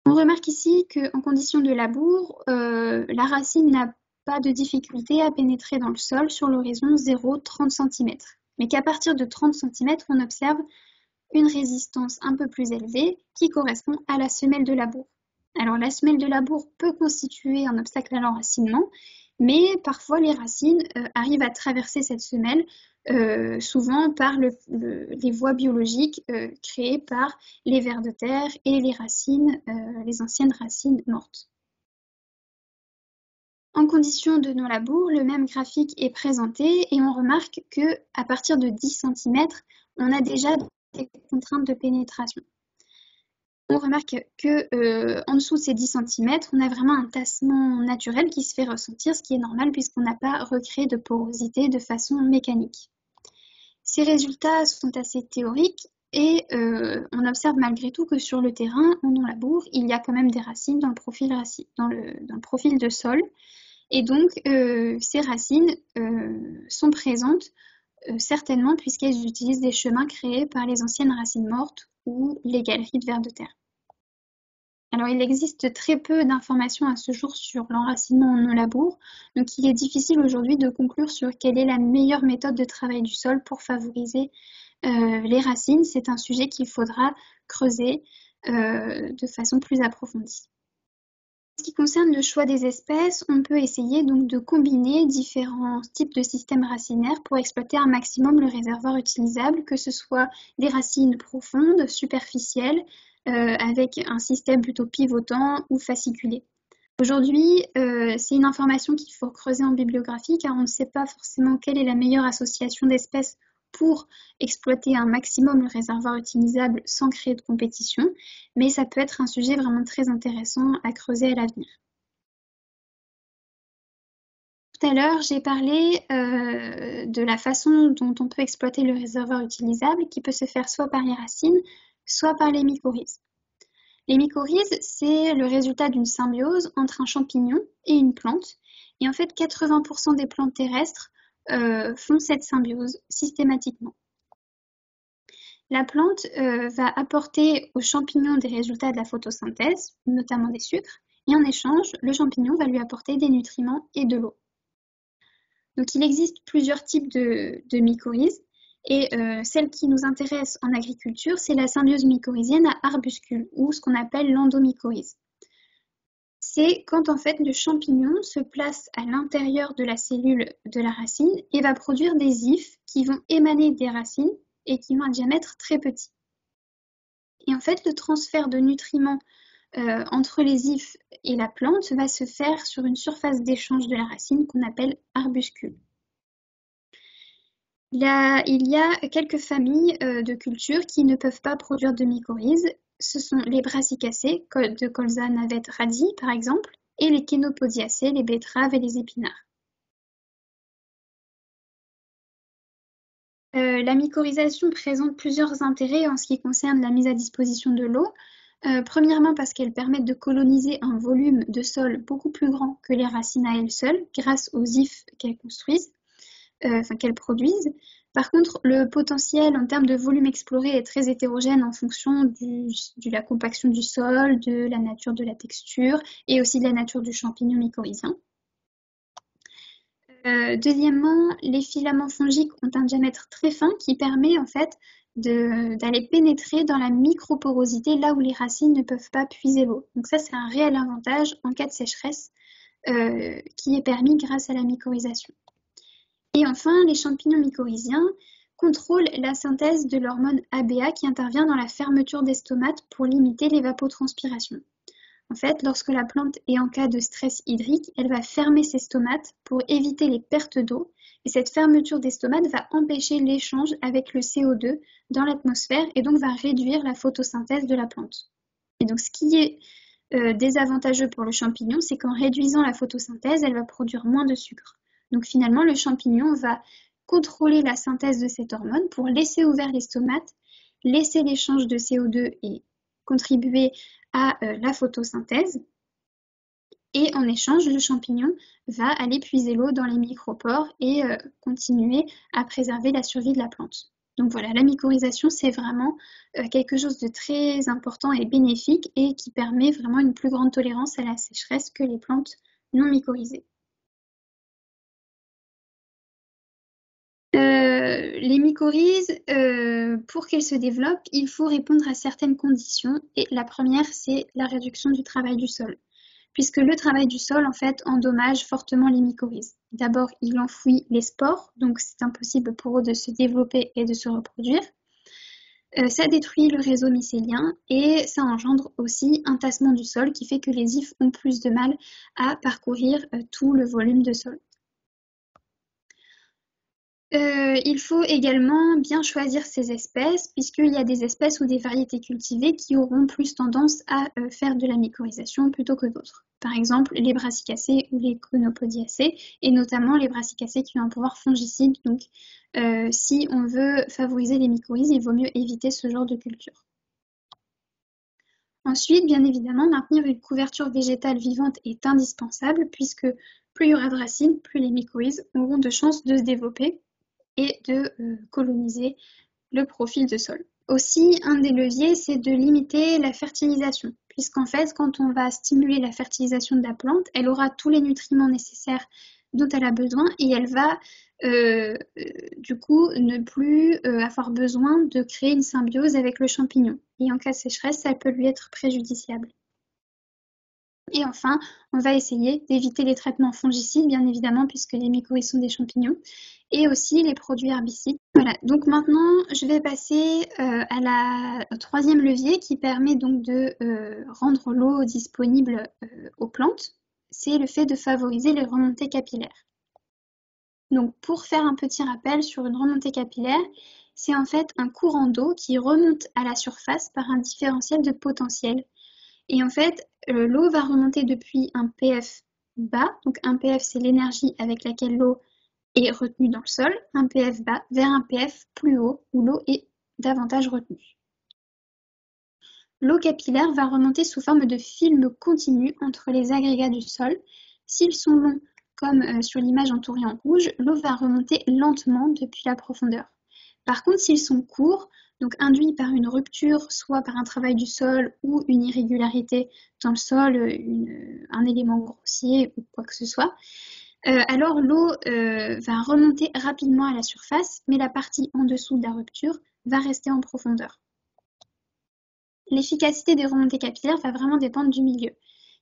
S1: On remarque ici qu'en condition de labour, la racine n'a pas de difficulté à pénétrer dans le sol sur l'horizon 0,30 cm, mais qu'à partir de 30 cm, on observe une résistance un peu plus élevée qui correspond à la semelle de labour. Alors la semelle de labour peut constituer un obstacle à l'enracinement, mais parfois les racines arrivent à traverser cette semelle, souvent par les voies biologiques créées par les vers de terre et les racines, les anciennes racines mortes. En condition de non-labour, le même graphique est présenté et on remarque qu'à partir de 10 cm, on a déjà des contraintes de pénétration. On remarque qu'en dessous de ces 10 cm, on a vraiment un tassement naturel qui se fait ressentir, ce qui est normal puisqu'on n'a pas recréé de porosité de façon mécanique. Ces résultats sont assez théoriques et on observe malgré tout que sur le terrain, en non-labour, il y a quand même des racines dans le profil de sol. Et donc, ces racines sont présentes certainement puisqu'elles utilisent des chemins créés par les anciennes racines mortes ou les galeries de vers de terre. Alors, il existe très peu d'informations à ce jour sur l'enracinement en non-labour, donc il est difficile aujourd'hui de conclure sur quelle est la meilleure méthode de travail du sol pour favoriser les racines. C'est un sujet qu'il faudra creuser de façon plus approfondie. En ce qui concerne le choix des espèces, on peut essayer donc de combiner différents types de systèmes racinaires pour exploiter un maximum le réservoir utilisable, que ce soit des racines profondes, superficielles, avec un système plutôt pivotant ou fasciculé. Aujourd'hui, c'est une information qu'il faut creuser en bibliographie car on ne sait pas forcément quelle est la meilleure association d'espèces pour exploiter un maximum le réservoir utilisable sans créer de compétition, mais ça peut être un sujet vraiment très intéressant à creuser à l'avenir. tout à l'heure, j'ai parlé de la façon dont on peut exploiter le réservoir utilisable, qui peut se faire soit par les racines, soit par les mycorhizes. Les mycorhizes, c'est le résultat d'une symbiose entre un champignon et une plante. Et en fait, 80% des plantes terrestres font cette symbiose systématiquement. La plante va apporter au champignon des résultats de la photosynthèse, notamment des sucres, et en échange, le champignon va lui apporter des nutriments et de l'eau. Donc il existe plusieurs types de mycorhizes, et celle qui nous intéresse en agriculture, c'est la symbiose mycorhizienne à arbuscule, ou ce qu'on appelle l'endomycorhize. C'est quand en fait le champignon se place à l'intérieur de la cellule de la racine et va produire des hyphes qui vont émaner des racines et qui ont un diamètre très petit. Et en fait, le transfert de nutriments entre les hyphes et la plante va se faire sur une surface d'échange de la racine qu'on appelle arbuscule. Il y a quelques familles de cultures qui ne peuvent pas produire de mycorhizes. Ce sont les brassicacées de colza, navette, radis par exemple, et les chénopodiacées, les betteraves et les épinards. La mycorhization présente plusieurs intérêts en ce qui concerne la mise à disposition de l'eau. Premièrement parce qu'elles permettent de coloniser un volume de sol beaucoup plus grand que les racines à elles seules grâce aux hyphes qu'elles construisent, qu'elles produisent. Par contre, le potentiel en termes de volume exploré est très hétérogène en fonction de la compaction du sol, de la nature de la texture et aussi de la nature du champignon mycorhizien. Deuxièmement, les filaments fongiques ont un diamètre très fin qui permet en fait d'aller pénétrer dans la microporosité là où les racines ne peuvent pas puiser l'eau. Donc ça, c'est un réel avantage en cas de sécheresse qui est permis grâce à la mycorhization. Et enfin, les champignons mycorhiziens contrôlent la synthèse de l'hormone ABA qui intervient dans la fermeture des stomates pour limiter l'évapotranspiration. En fait, lorsque la plante est en cas de stress hydrique, elle va fermer ses stomates pour éviter les pertes d'eau. Et cette fermeture des stomates va empêcher l'échange avec le CO2 dans l'atmosphère et donc va réduire la photosynthèse de la plante. Et donc, ce qui est désavantageux pour le champignon, c'est qu'en réduisant la photosynthèse, elle va produire moins de sucre. Donc finalement, le champignon va contrôler la synthèse de cette hormone pour laisser ouvert les stomates, laisser l'échange de CO2 et contribuer à la photosynthèse. Et en échange, le champignon va aller puiser l'eau dans les micropores et continuer à préserver la survie de la plante. Donc voilà, la mycorhization, c'est vraiment quelque chose de très important et bénéfique et qui permet vraiment une plus grande tolérance à la sécheresse que les plantes non mycorhizées. Les mycorhizes, pour qu'elles se développent, il faut répondre à certaines conditions. Et la première, c'est la réduction du travail du sol. Puisque le travail du sol, en fait, endommage fortement les mycorhizes. D'abord, il enfouit les spores, donc c'est impossible pour eux de se développer et de se reproduire. Ça détruit le réseau mycélien et ça engendre aussi un tassement du sol qui fait que les hyphes ont plus de mal à parcourir tout le volume de sol. Il faut également bien choisir ces espèces, puisqu'il y a des espèces ou des variétés cultivées qui auront plus tendance à faire de la mycorhization plutôt que d'autres. Par exemple, les brassicacées ou les chénopodiacées, et notamment les brassicacées qui ont un pouvoir fongicide. Donc, si on veut favoriser les mycorhizes, il vaut mieux éviter ce genre de culture. Ensuite, bien évidemment, maintenir une couverture végétale vivante est indispensable, puisque plus il y aura de racines, plus les mycorhizes auront de chances de se développer et de coloniser le profil de sol. Aussi, un des leviers, c'est de limiter la fertilisation, puisqu'en fait, quand on va stimuler la fertilisation de la plante, elle aura tous les nutriments nécessaires dont elle a besoin et elle va du coup ne plus avoir besoin de créer une symbiose avec le champignon. Et en cas de sécheresse, ça peut lui être préjudiciable. Et enfin, on va essayer d'éviter les traitements fongicides, bien évidemment, puisque les mycorhizes sont des champignons, et aussi les produits herbicides. Voilà, donc maintenant, je vais passer au troisième levier qui permet donc de rendre l'eau disponible aux plantes. C'est le fait de favoriser les remontées capillaires. Donc pour faire un petit rappel sur une remontée capillaire, c'est en fait un courant d'eau qui remonte à la surface par un différentiel de potentiel. Et en fait, l'eau va remonter depuis un pF bas, donc un pF c'est l'énergie avec laquelle l'eau est retenue dans le sol, un pF bas, vers un pF plus haut où l'eau est davantage retenue. L'eau capillaire va remonter sous forme de film continu entre les agrégats du sol. S'ils sont longs, comme sur l'image entourée en rouge, l'eau va remonter lentement depuis la profondeur. Par contre, s'ils sont courts, donc induits par une rupture, soit par un travail du sol ou une irrégularité dans le sol, un élément grossier ou quoi que ce soit, alors l'eau va remonter rapidement à la surface, mais la partie en dessous de la rupture va rester en profondeur. L'efficacité des remontées capillaires va vraiment dépendre du milieu.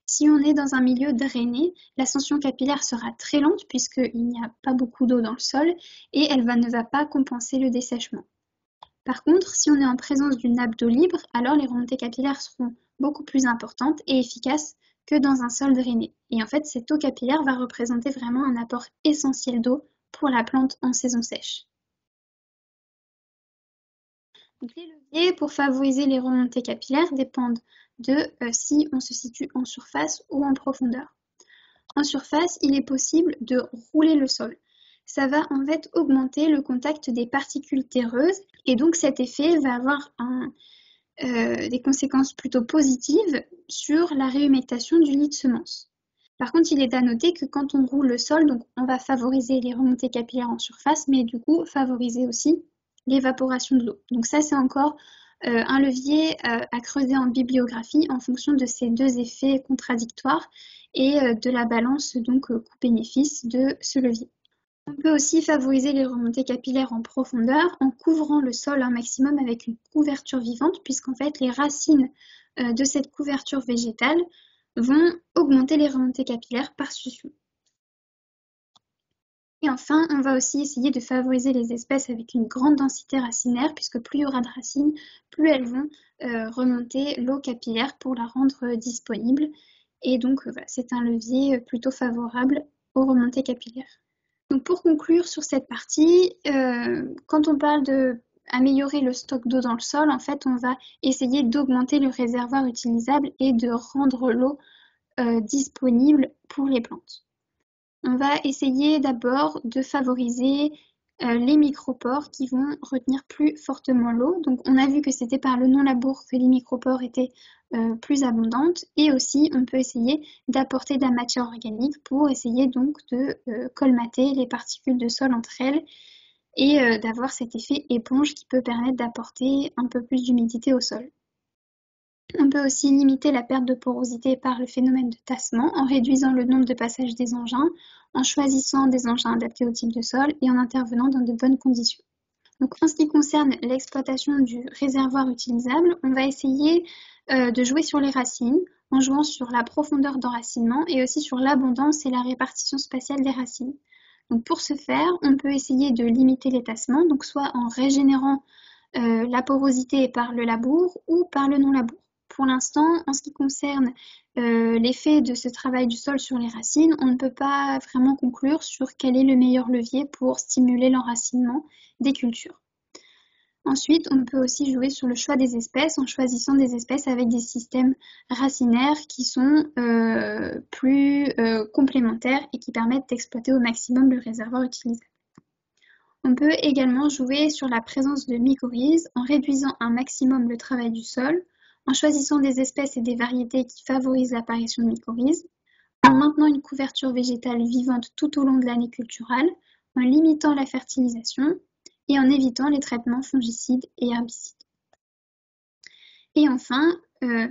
S1: Si on est dans un milieu drainé, l'ascension capillaire sera très lente puisqu'il n'y a pas beaucoup d'eau dans le sol et elle ne va pas compenser le dessèchement. Par contre, si on est en présence d'une nappe d'eau libre, alors les remontées capillaires seront beaucoup plus importantes et efficaces que dans un sol drainé. Et en fait, cette eau capillaire va représenter vraiment un apport essentiel d'eau pour la plante en saison sèche. Donc, les leviers pour favoriser les remontées capillaires dépendent de si on se situe en surface ou en profondeur. En surface, il est possible de rouler le sol. Ça va en fait augmenter le contact des particules terreuses et donc cet effet va avoir des conséquences plutôt positives sur la réhumectation du lit de semence. Par contre, il est à noter que quand on roule le sol, donc on va favoriser les remontées capillaires en surface, mais du coup favoriser aussi l'évaporation de l'eau. Donc ça, c'est encore un levier à creuser en bibliographie en fonction de ces deux effets contradictoires et de la balance donc coût-bénéfice de ce levier. On peut aussi favoriser les remontées capillaires en profondeur en couvrant le sol un maximum avec une couverture vivante, puisqu'en fait les racines de cette couverture végétale vont augmenter les remontées capillaires par succion. Et enfin, on va aussi essayer de favoriser les espèces avec une grande densité racinaire, puisque plus il y aura de racines, plus elles vont remonter l'eau capillaire pour la rendre disponible. Et donc, voilà, c'est un levier plutôt favorable aux remontées capillaires. Donc, pour conclure sur cette partie, quand on parle d'améliorer le stock d'eau dans le sol, en fait, on va essayer d'augmenter le réservoir utilisable et de rendre l'eau disponible pour les plantes. On va essayer d'abord de favoriser les micropores qui vont retenir plus fortement l'eau. Donc on a vu que c'était par le non-labour que les micropores étaient plus abondantes et aussi on peut essayer d'apporter de la matière organique pour essayer donc de colmater les particules de sol entre elles et d'avoir cet effet éponge qui peut permettre d'apporter un peu plus d'humidité au sol. On peut aussi limiter la perte de porosité par le phénomène de tassement en réduisant le nombre de passages des engins, en choisissant des engins adaptés au type de sol et en intervenant dans de bonnes conditions. Donc, en ce qui concerne l'exploitation du réservoir utilisable, on va essayer de jouer sur les racines en jouant sur la profondeur d'enracinement et aussi sur l'abondance et la répartition spatiale des racines. Donc, pour ce faire, on peut essayer de limiter les tassements, donc soit en régénérant la porosité par le labour ou par le non-labour. Pour l'instant, en ce qui concerne l'effet de ce travail du sol sur les racines, on ne peut pas vraiment conclure sur quel est le meilleur levier pour stimuler l'enracinement des cultures. Ensuite, on peut aussi jouer sur le choix des espèces en choisissant des espèces avec des systèmes racinaires qui sont plus complémentaires et qui permettent d'exploiter au maximum le réservoir utilisable. On peut également jouer sur la présence de mycorhizes en réduisant un maximum le travail du sol, en choisissant des espèces et des variétés qui favorisent l'apparition de mycorhizes, en maintenant une couverture végétale vivante tout au long de l'année culturale, en limitant la fertilisation et en évitant les traitements fongicides et herbicides. Et enfin,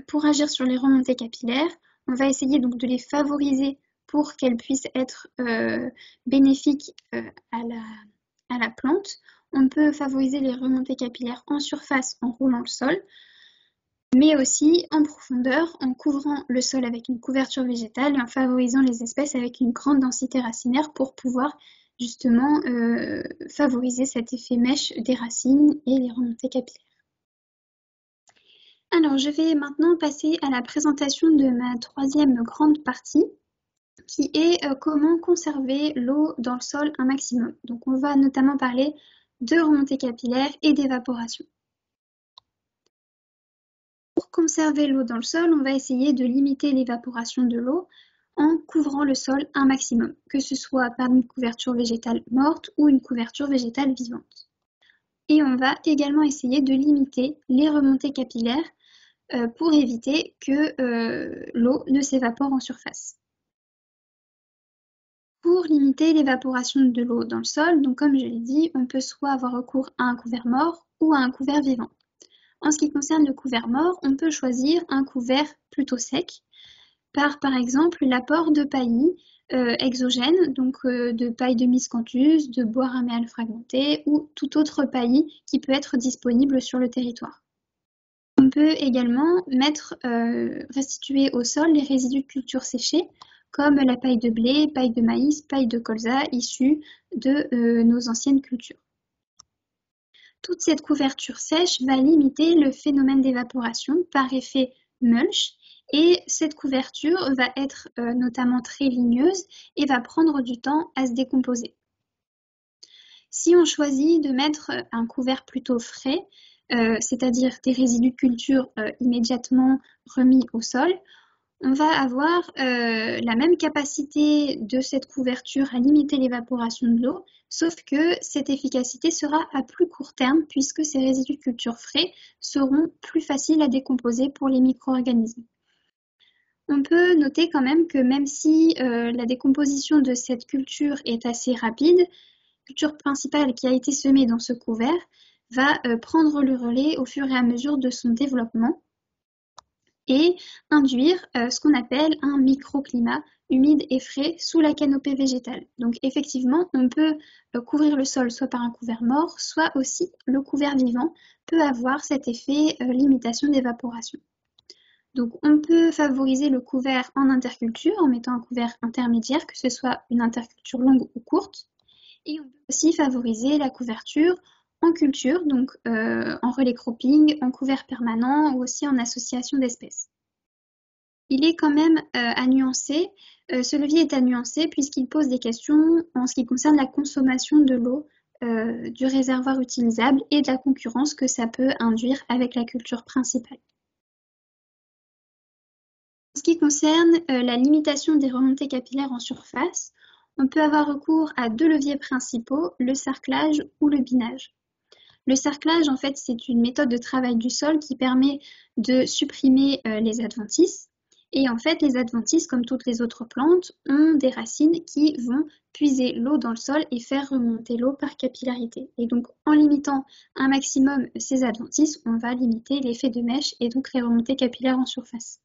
S1: pour agir sur les remontées capillaires, on va essayer donc de les favoriser pour qu'elles puissent être bénéfiques à la plante. On peut favoriser les remontées capillaires en surface en roulant le sol, mais aussi en profondeur en couvrant le sol avec une couverture végétale et en favorisant les espèces avec une grande densité racinaire pour pouvoir justement favoriser cet effet mèche des racines et les remontées capillaires. Alors, je vais maintenant passer à la présentation de ma troisième grande partie, qui est comment conserver l'eau dans le sol un maximum. Donc, on va notamment parler de remontée capillaire et d'évaporation. Pour conserver l'eau dans le sol, on va essayer de limiter l'évaporation de l'eau en couvrant le sol un maximum, que ce soit par une couverture végétale morte ou une couverture végétale vivante. Et on va également essayer de limiter les remontées capillaires pour éviter que l'eau ne s'évapore en surface. Pour limiter l'évaporation de l'eau dans le sol, donc comme je l'ai dit, on peut soit avoir recours à un couvert mort ou à un couvert vivant. En ce qui concerne le couvert mort, on peut choisir un couvert plutôt sec par exemple l'apport de paillis exogènes, donc de paille de miscanthus, de bois raméal fragmenté ou tout autre paillis qui peut être disponible sur le territoire. On peut également restituer au sol les résidus de cultures séchées, comme la paille de blé, paille de maïs, paille de colza, issue de nos anciennes cultures. Toute cette couverture sèche va limiter le phénomène d'évaporation par effet mulch, et cette couverture va être notamment très ligneuse et va prendre du temps à se décomposer. Si on choisit de mettre un couvert plutôt frais, c'est-à-dire des résidus de culture immédiatement remis au sol, on va avoir la même capacité de cette couverture à limiter l'évaporation de l'eau, sauf que cette efficacité sera à plus court terme puisque ces résidus de culture frais seront plus faciles à décomposer pour les micro-organismes. On peut noter quand même que même si la décomposition de cette culture est assez rapide, la culture principale qui a été semée dans ce couvert va prendre le relais au fur et à mesure de son développement et induire ce qu'on appelle un microclimat humide et frais sous la canopée végétale. Donc effectivement, on peut couvrir le sol soit par un couvert mort, soit aussi le couvert vivant peut avoir cet effet limitation d'évaporation. Donc on peut favoriser le couvert en interculture en mettant un couvert intermédiaire, que ce soit une interculture longue ou courte. Et on peut aussi favoriser la couverture en culture, donc en relais cropping, en couvert permanent ou aussi en association d'espèces. Il est quand même à nuancer, ce levier est à nuancer puisqu'il pose des questions en ce qui concerne la consommation de l'eau du réservoir utilisable et de la concurrence que ça peut induire avec la culture principale. En ce qui concerne la limitation des remontées capillaires en surface, on peut avoir recours à deux leviers principaux, le sarclage ou le binage. Le sarclage, en fait, c'est une méthode de travail du sol qui permet de supprimer les adventices. Et en fait, les adventices, comme toutes les autres plantes, ont des racines qui vont puiser l'eau dans le sol et faire remonter l'eau par capillarité. Et donc, en limitant un maximum ces adventices, on va limiter l'effet de mèche et donc les remontées capillaires en surface.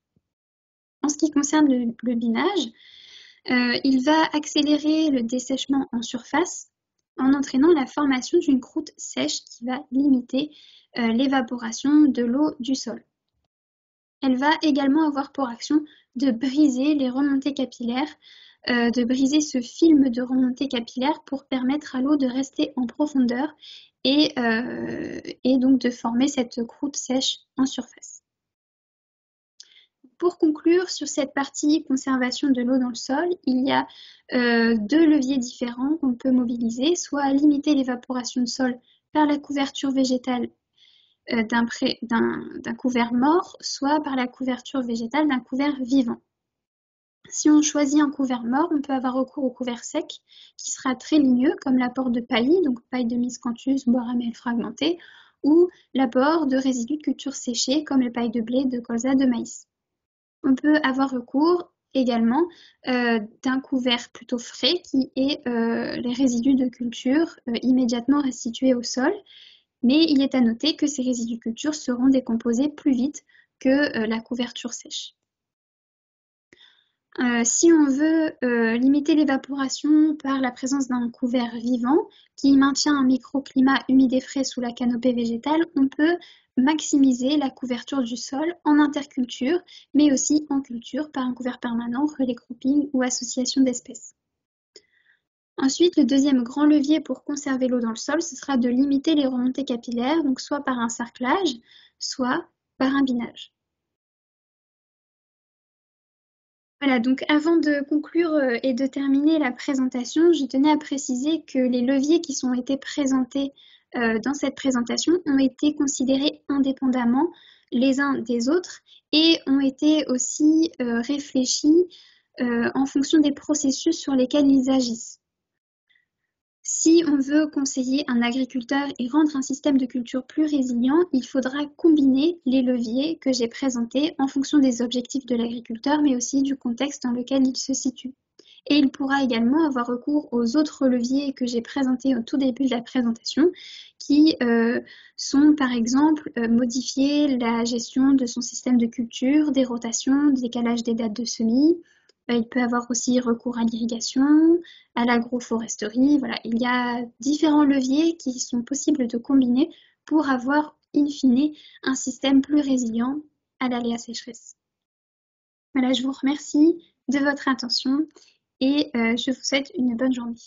S1: En ce qui concerne le binage, il va accélérer le dessèchement en surface en entraînant la formation d'une croûte sèche qui va limiter l'évaporation de l'eau du sol. Elle va également avoir pour action de briser les remontées capillaires, de briser ce film de remontée capillaire pour permettre à l'eau de rester en profondeur et donc de former cette croûte sèche en surface. Pour conclure sur cette partie conservation de l'eau dans le sol, il y a deux leviers différents qu'on peut mobiliser, soit limiter l'évaporation de sol par la couverture végétale d'un couvert mort, soit par la couverture végétale d'un couvert vivant. Si on choisit un couvert mort, on peut avoir recours au couvert sec, qui sera très ligneux, comme l'apport de paillis, donc paille de miscanthus, bois raméal fragmenté, ou l'apport de résidus de cultures séchées, comme les pailles de blé, de colza, de maïs. On peut avoir recours également d'un couvert plutôt frais qui est les résidus de culture immédiatement restitués au sol, mais il est à noter que ces résidus de culture seront décomposés plus vite que la couverture sèche. Si on veut limiter l'évaporation par la présence d'un couvert vivant qui maintient un microclimat humide et frais sous la canopée végétale, on peut maximiser la couverture du sol en interculture, mais aussi en culture par un couvert permanent, relais cropping ou association d'espèces. Ensuite, le deuxième grand levier pour conserver l'eau dans le sol, ce sera de limiter les remontées capillaires, donc soit par un sarclage, soit par un binage. Voilà, donc avant de conclure et de terminer la présentation, je tenais à préciser que les leviers qui ont été présentés dans cette présentation ont été considérés indépendamment les uns des autres et ont été aussi réfléchis en fonction des processus sur lesquels ils agissent. Si on veut conseiller un agriculteur et rendre un système de culture plus résilient, il faudra combiner les leviers que j'ai présentés en fonction des objectifs de l'agriculteur, mais aussi du contexte dans lequel il se situe. Et il pourra également avoir recours aux autres leviers que j'ai présentés au tout début de la présentation, qui sont par exemple modifier la gestion de son système de culture, des rotations, décalage des dates de semis. Il peut avoir aussi recours à l'irrigation, à l'agroforesterie. Voilà, il y a différents leviers qui sont possibles de combiner pour avoir, in fine, un système plus résilient à l'aléa sécheresse. Voilà, je vous remercie de votre attention et je vous souhaite une bonne journée.